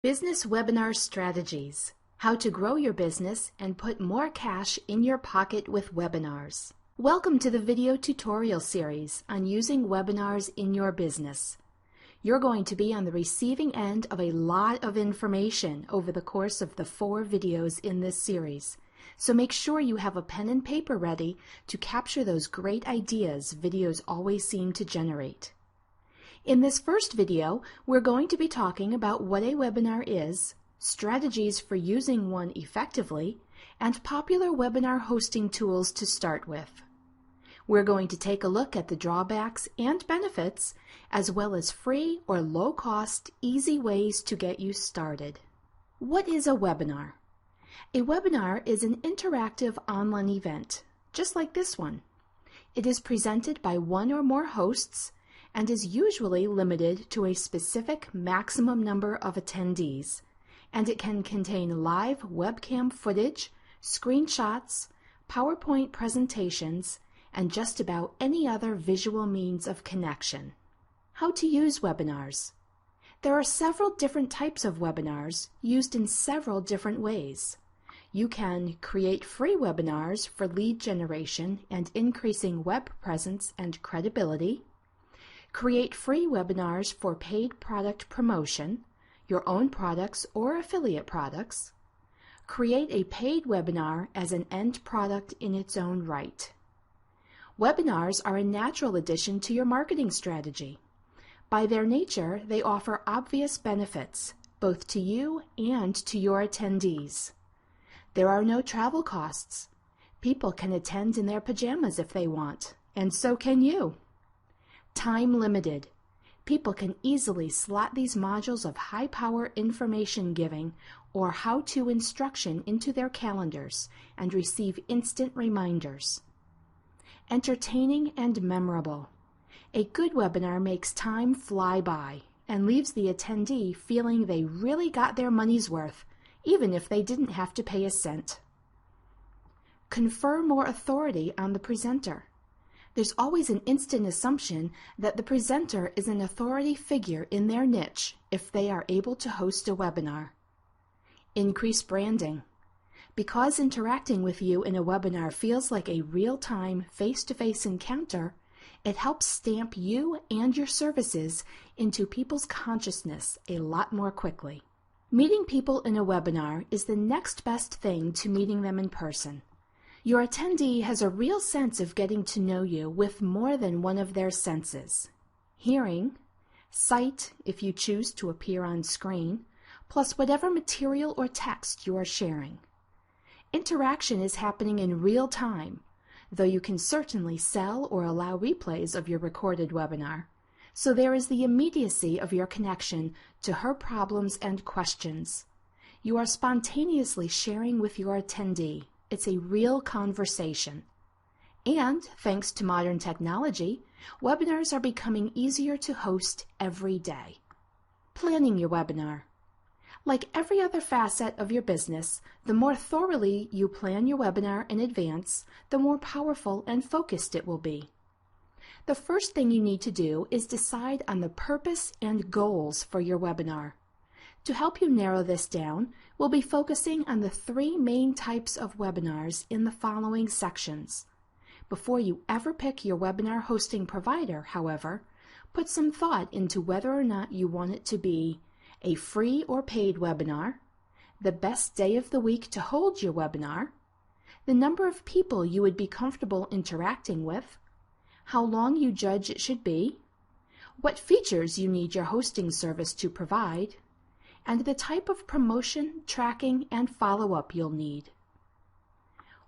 Business Webinar Strategies: How to Grow Your Business and Put More Cash in Your Pocket with Webinars. Welcome to the video tutorial series on using webinars in your business. You're going to be on the receiving end of a lot of information over the course of the 4 videos in this series, so make sure you have a pen and paper ready to capture those great ideas videos always seem to generate. In this first video, we're going to be talking about what a webinar is, strategies for using one effectively, and popular webinar hosting tools to start with. We're going to take a look at the drawbacks and benefits, as well as free or low-cost, easy ways to get you started. What is a webinar? A webinar is an interactive online event, just like this one. It is presented by one or more hosts and is usually limited to a specific maximum number of attendees, and it can contain live webcam footage, screenshots, PowerPoint presentations, and just about any other visual means of connection. How to use webinars. There are several different types of webinars used in several different ways. You can create free webinars for lead generation and increasing web presence and credibility. Create free webinars for paid product promotion, your own products or affiliate products. Create a paid webinar as an end product in its own right. Webinars are a natural addition to your marketing strategy. By their nature, they offer obvious benefits, both to you and to your attendees. There are no travel costs. People can attend in their pajamas if they want, and so can you. Time limited. People can easily slot these modules of high-power information giving or how-to instruction into their calendars and receive instant reminders. Entertaining and memorable. A good webinar makes time fly by and leaves the attendee feeling they really got their money's worth, even if they didn't have to pay a cent. Confer more authority on the presenter. There's always an instant assumption that the presenter is an authority figure in their niche if they are able to host a webinar. Increase branding. Because interacting with you in a webinar feels like a real-time, face-to-face encounter, it helps stamp you and your services into people's consciousness a lot more quickly. Meeting people in a webinar is the next best thing to meeting them in person. Your attendee has a real sense of getting to know you with more than one of their senses: hearing, sight if you choose to appear on screen, plus whatever material or text you are sharing. Interaction is happening in real time, though you can certainly sell or allow replays of your recorded webinar, so there is the immediacy of your connection to her problems and questions. You are spontaneously sharing with your attendee. It's a real conversation. And, thanks to modern technology, webinars are becoming easier to host every day. Planning your webinar. Like every other facet of your business, the more thoroughly you plan your webinar in advance, the more powerful and focused it will be. The first thing you need to do is decide on the purpose and goals for your webinar. To help you narrow this down, we'll be focusing on the 3 main types of webinars in the following sections. Before you ever pick your webinar hosting provider, however, put some thought into whether or not you want it to be a free or paid webinar, the best day of the week to hold your webinar, the number of people you would be comfortable interacting with, how long you judge it should be, what features you need your hosting service to provide, and the type of promotion, tracking, and follow-up you'll need.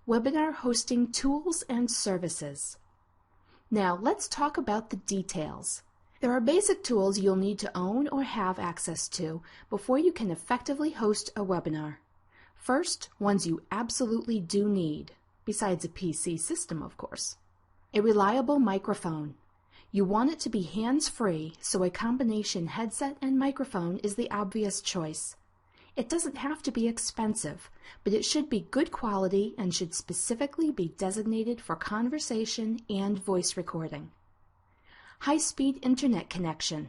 Webinar hosting tools and services. Now let's talk about the details. There are basic tools you'll need to own or have access to before you can effectively host a webinar. First, ones you absolutely do need, besides a PC system, of course. A reliable microphone. You want it to be hands-free, so a combination headset and microphone is the obvious choice. It doesn't have to be expensive, but it should be good quality and should specifically be designated for conversation and voice recording. High-speed internet connection.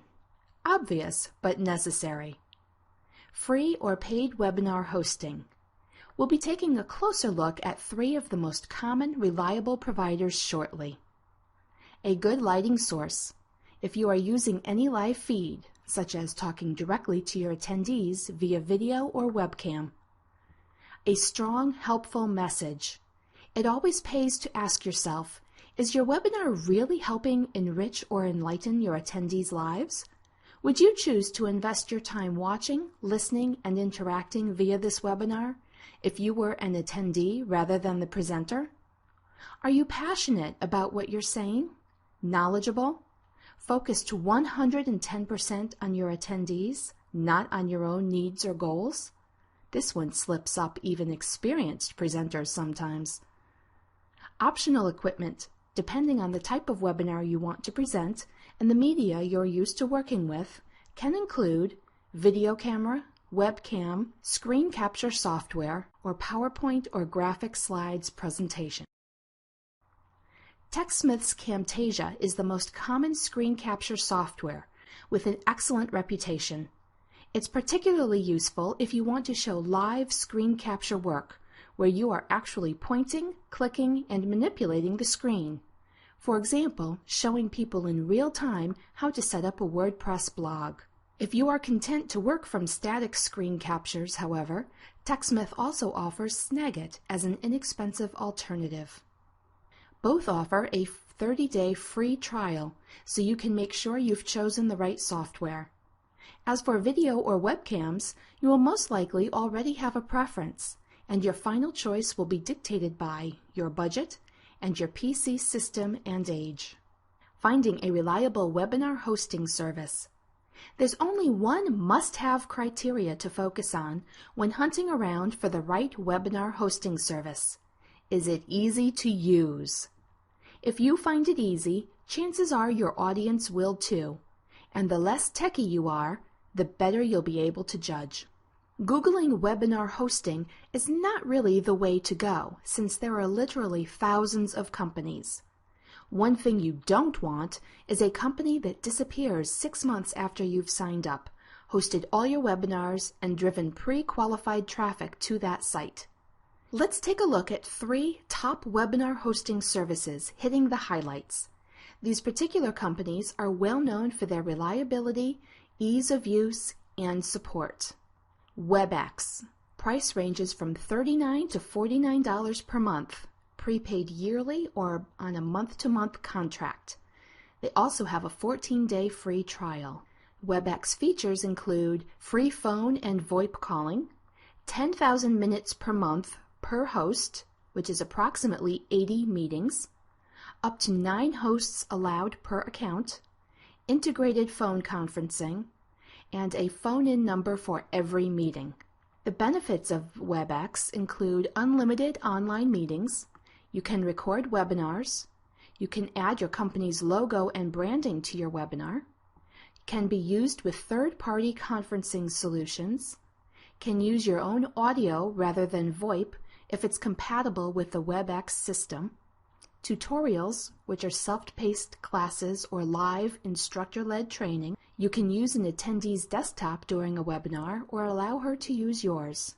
Obvious, but necessary. free or paid webinar hosting. We'll be taking a closer look at 3 of the most common, reliable providers shortly. A good lighting source. If you are using any live feed, such as talking directly to your attendees via video or webcam. A strong, helpful message. It always pays to ask yourself, is your webinar really helping enrich or enlighten your attendees' lives? Would you choose to invest your time watching, listening, and interacting via this webinar if you were an attendee rather than the presenter? Are you passionate about what you're saying? Knowledgeable? Focused 110% on your attendees, not on your own needs or goals? This one slips up even experienced presenters sometimes. Optional equipment, depending on the type of webinar you want to present and the media you're used to working with, can include video camera, webcam, screen capture software, or PowerPoint or graphic slides presentation. TechSmith's Camtasia is the most common screen capture software with an excellent reputation. It's particularly useful if you want to show live screen capture work, where you are actually pointing, clicking, and manipulating the screen. For example, showing people in real time how to set up a WordPress blog. If you are content to work from static screen captures, however, TechSmith also offers Snagit as an inexpensive alternative. Both offer a 30-day free trial, so you can make sure you've chosen the right software. As for video or webcams, you will most likely already have a preference, and your final choice will be dictated by your budget and your PC system and age. Finding a reliable webinar hosting service. There's only one must-have criteria to focus on when hunting around for the right webinar hosting service. Is it easy to use? If you find it easy, chances are your audience will too, and the less techy you are, the better you'll be able to judge. Googling webinar hosting is not really the way to go, since there are literally thousands of companies. One thing you don't want is a company that disappears 6 months after you've signed up, hosted all your webinars, and driven pre-qualified traffic to that site. Let's take a look at 3 top webinar hosting services hitting the highlights. These particular companies are well known for their reliability, ease of use, and support. WebEx. Price ranges from $39 to $49 per month, prepaid yearly or on a month-to-month contract. They also have a 14-day free trial. WebEx features include free phone and VoIP calling, 10,000 minutes per month per host, which is approximately 80 meetings, up to 9 hosts allowed per account, integrated phone conferencing, and a phone-in number for every meeting. The benefits of WebEx include unlimited online meetings, you can record webinars, you can add your company's logo and branding to your webinar, can be used with third-party conferencing solutions, can use your own audio rather than VoIP if it's compatible with the WebEx system, tutorials, which are self-paced classes or live instructor-led training. You can use an attendee's desktop during a webinar or allow her to use yours.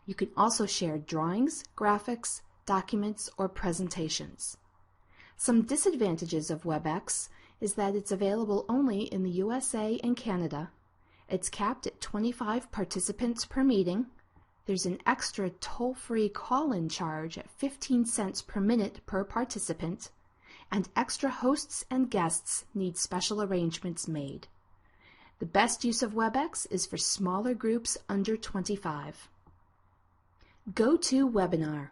You can also share drawings, graphics, documents, or presentations. Some disadvantages of WebEx is that it's available only in the USA and Canada. It's capped at 25 participants per meeting. There's an extra toll-free call-in charge at 15 cents per minute per participant, and extra hosts and guests need special arrangements made. The best use of WebEx is for smaller groups under 25. GoToWebinar.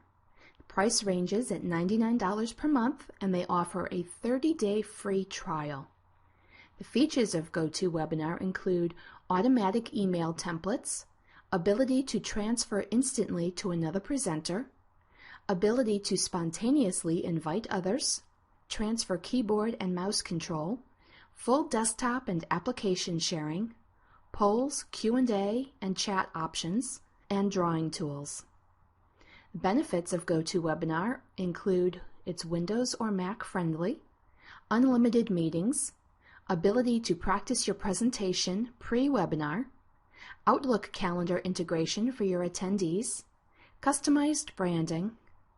Price ranges at $99 per month, and they offer a 30-day free trial. The features of GoToWebinar include automatic email templates, ability to transfer instantly to another presenter, ability to spontaneously invite others, transfer keyboard and mouse control, full desktop and application sharing, polls, Q&A, and chat options, and drawing tools. Benefits of GoToWebinar include it's Windows or Mac friendly, unlimited meetings, ability to practice your presentation pre-webinar, Outlook calendar integration for your attendees, customized branding,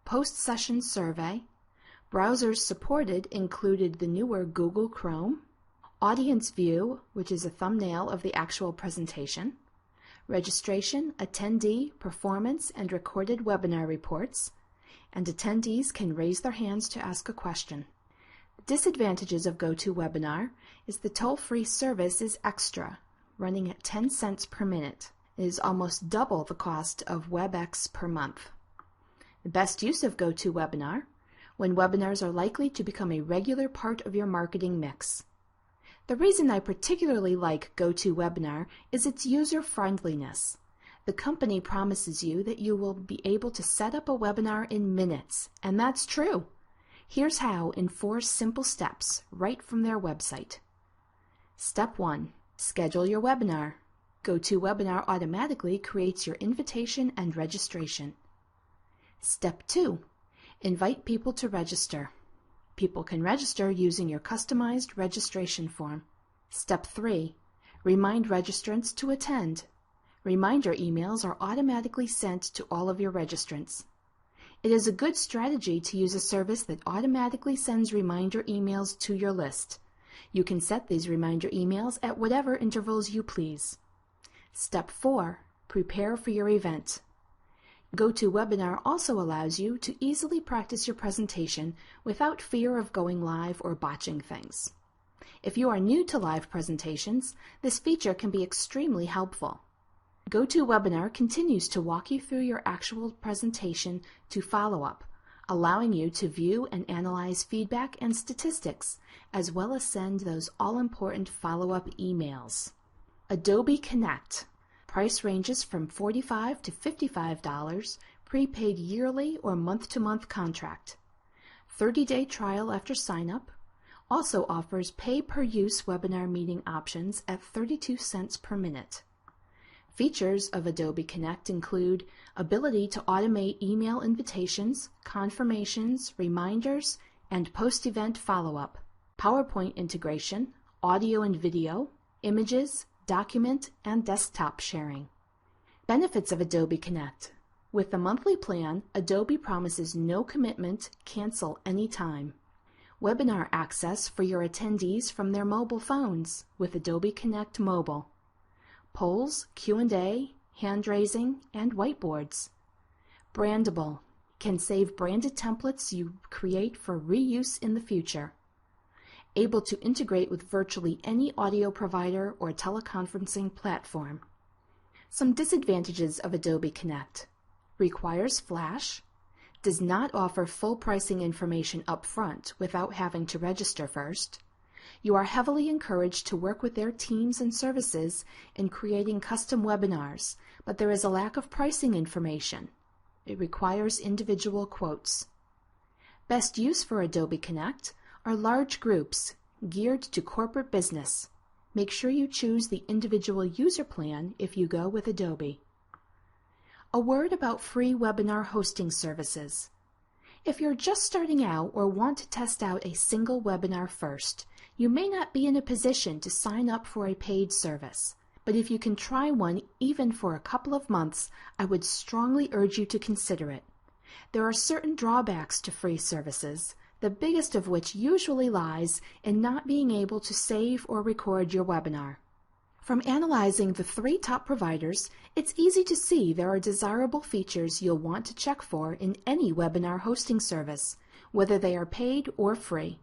post-session survey, browsers supported included the newer Google Chrome, audience view, which is a thumbnail of the actual presentation, registration, attendee, performance, and recorded webinar reports, and attendees can raise their hands to ask a question. Disadvantages of GoToWebinar is the toll-free service is extra, running at 10 cents per minute. It is almost double the cost of WebEx per month. The best use of GoToWebinar, when webinars are likely to become a regular part of your marketing mix. The reason I particularly like GoToWebinar is its user-friendliness. The company promises you that you will be able to set up a webinar in minutes, and that's true. Here's how in 4 simple steps right from their website. Step 1. Schedule your webinar. GoToWebinar automatically creates your invitation and registration. Step 2. Invite people to register. People can register using your customized registration form. Step 3. Remind registrants to attend. Reminder emails are automatically sent to all of your registrants. It is a good strategy to use a service that automatically sends reminder emails to your list. You can set these reminder emails at whatever intervals you please. Step 4. Prepare for your event. GoToWebinar also allows you to easily practice your presentation without fear of going live or botching things. If you are new to live presentations, this feature can be extremely helpful. GoToWebinar continues to walk you through your actual presentation to follow-up, allowing you to view and analyze feedback and statistics, as well as send those all-important follow-up emails. Adobe Connect. Price ranges from $45 to $55, prepaid yearly or month-to-month contract. 30-day trial after sign-up. Also offers pay-per-use webinar meeting options at 32 cents per minute. Features of Adobe Connect include ability to automate email invitations, confirmations, reminders, and post-event follow-up, PowerPoint integration, audio and video, images, document, and desktop sharing. Benefits of Adobe Connect. With the monthly plan, Adobe promises no commitment, cancel anytime. Webinar access for your attendees from their mobile phones with Adobe Connect Mobile. Polls, Q&A, hand-raising, and whiteboards. Brandable. Can save branded templates you create for reuse in the future. Able to integrate with virtually any audio provider or teleconferencing platform. Some disadvantages of Adobe Connect. Requires Flash. Does not offer full pricing information up front without having to register first. You are heavily encouraged to work with their teams and services in creating custom webinars, but there is a lack of pricing information. It requires individual quotes. Best use for Adobe Connect are large groups geared to corporate business. Make sure you choose the individual user plan if you go with Adobe. A word about free webinar hosting services. If you're just starting out or want to test out a single webinar first, you may not be in a position to sign up for a paid service. But if you can try one even for a couple of months, I would strongly urge you to consider it. There are certain drawbacks to free services, the biggest of which usually lies in not being able to save or record your webinar. From analyzing the 3 top providers, it's easy to see there are desirable features you'll want to check for in any webinar hosting service, whether they are paid or free.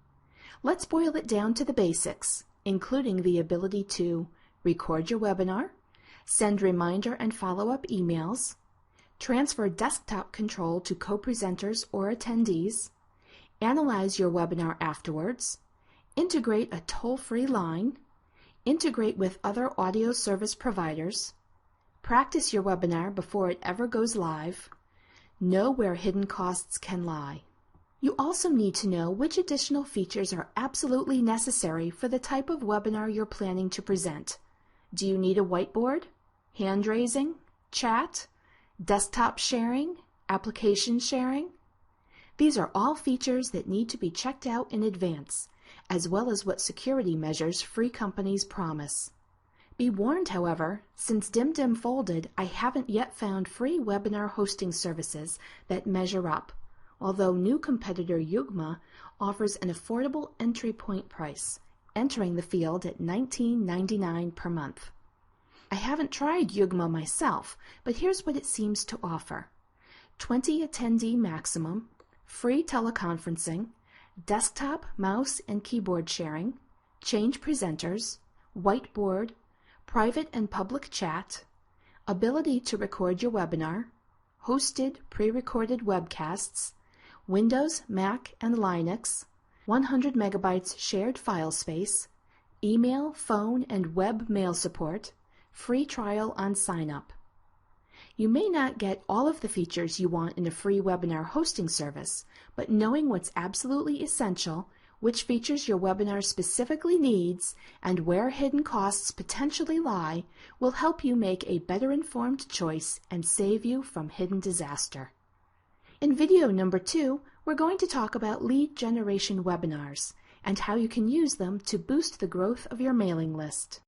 Let's boil it down to the basics, including the ability to record your webinar, send reminder and follow-up emails, transfer desktop control to co-presenters or attendees, analyze your webinar afterwards, integrate a toll-free line, integrate with other audio service providers, practice your webinar before it ever goes live, know where hidden costs can lie. You also need to know which additional features are absolutely necessary for the type of webinar you're planning to present. Do you need a whiteboard, hand raising, chat, desktop sharing, application sharing? These are all features that need to be checked out in advance, as well as what security measures free companies promise. Be warned, however, since DimDim folded, I haven't yet found free webinar hosting services that measure up, although new competitor Yugma offers an affordable entry point price, entering the field at $19.99 per month. I haven't tried Yugma myself, but here's what it seems to offer: 20 attendee maximum, free teleconferencing, desktop, mouse, and keyboard sharing, change presenters, whiteboard, private and public chat, ability to record your webinar, hosted pre-recorded webcasts, Windows, Mac, and Linux, 100 megabytes shared file space, email, phone, and web mail support, free trial on sign-up. You may not get all of the features you want in a free webinar hosting service, but knowing what's absolutely essential, which features your webinar specifically needs, and where hidden costs potentially lie, will help you make a better informed choice and save you from hidden disaster. In video number 2, we're going to talk about lead generation webinars and how you can use them to boost the growth of your mailing list.